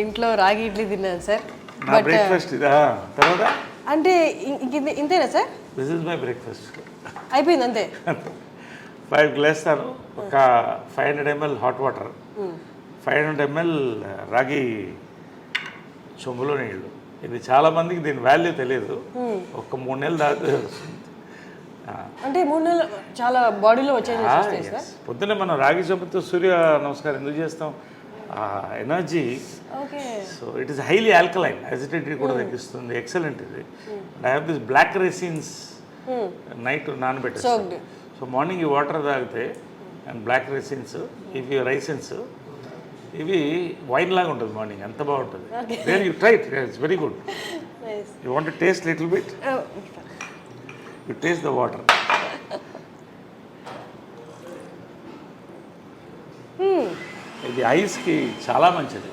ఇంట్లో రాగి ఇడ్లీ తిన్నాను సార్. నా బ్రేక్ఫాస్ట్ ఇదా తర్వాత అంటే ఇంతేనా sir? This is my breakfast. అయిపోయింది అంతే. 5 గ్లాస్తాను, ఒక 500 ml హాట్ వాటర్, 500 ml రాగి చెంబులో నీళ్ళు. ఇది చాలా మందికి దీని వాల్యూ తెలియదు. ఒక 3 నెలలు దాకా అంటే 3 నెలలు చాలా బాడీలో వచ్చేది సార్. పొద్దున్నే మనం రాగి చెంబుతో సూర్య నమస్కారం ఎందుకు చేస్తాం? Energy. So it is highly alkaline, acidity కూడా తగ్గిస్తుంది. ఎక్సలెంట్ ఇది. I have this black raisins night నానబెట్టేస్తాను. సో మార్నింగ్ ఈ వాటర్ తాగితే అండ్ బ్లాక్ రైసిన్స్, ఇవి రైసిన్స్, ఇవి వైన్ లాగా ఉంటుంది మార్నింగ్, ఎంత బాగుంటుంది. There you try it, it's very good. You want to taste little bit? You taste the water. ఇది ఐస్కి చాలా మంచిది.